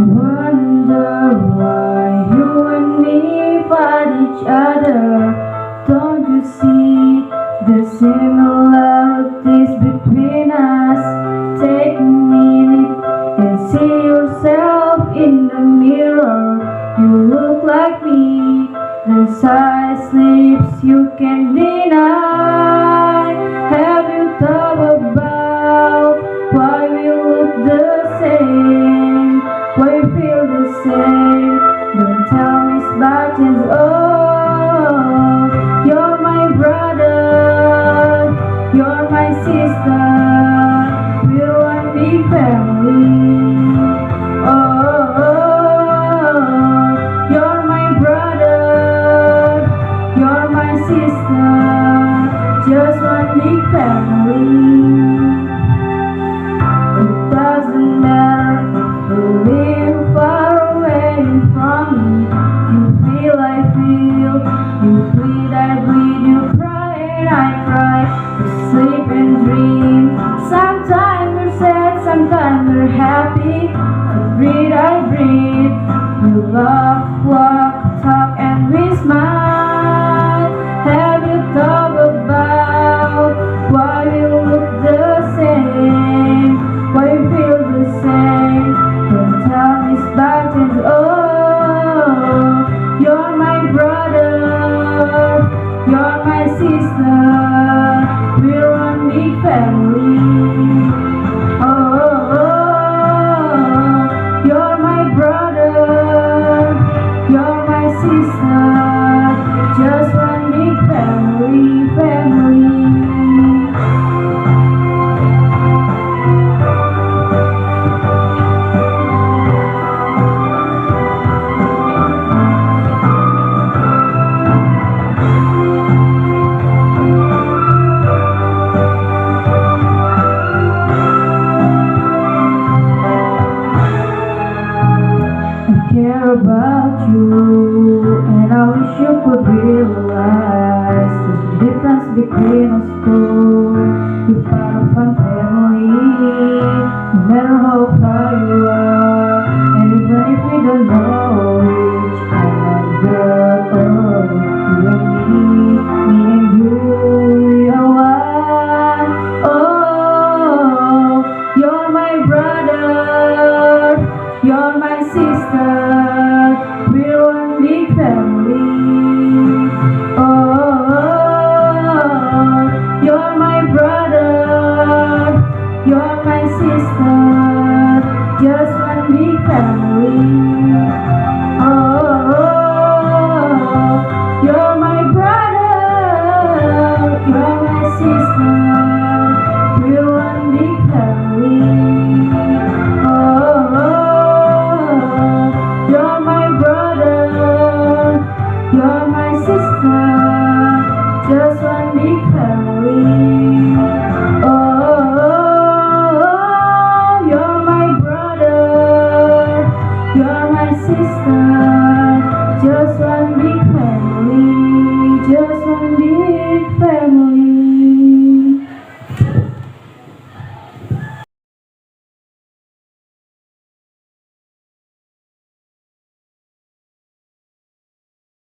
wonder why you and me fight each other. Don't you see the similarities between us? Take a minute and see yourself in the mirror. You look like me, the size lips you can't deny. Have you thought about why we look the same? Why we feel the same? Don't tell me it's by chance. Oh, you're my brother, you're my sister. We're one big family. Oh, you're my brother, you're my sister. Just one big family. It doesn't matter if you live far away from me. You feel, I feel. You bleed, I bleed. You cry and I cry. You sleep and dream. Sometimes you're sad, sometimes you're happy. You breathe, I breathe. You laugh, walk, talk, and we smile. Have you thought about why we look the same? Why we feel the same? Don't tell me it's by chance. Oh, you're my brother, you're my sister. We're one big family. Oh, you're my brother, you're my sister. Just one big family, family. I care about you, and I wish you could realize there's a difference between us two. You're part of one family, no matter how far you are, and even if we don't know each other. Oh, you and me and you, we are one. Oh, you're my brother, you're my sister. We're one big family. Oh, you're my brother, you're my sister. Just one big family. Oh, you're my brother, you're my sister. We're one big family. Oh, you're my brother, you're my sister. Just one big family. Oh, you're my brother, you're my sister. Just one big family. Just one big family.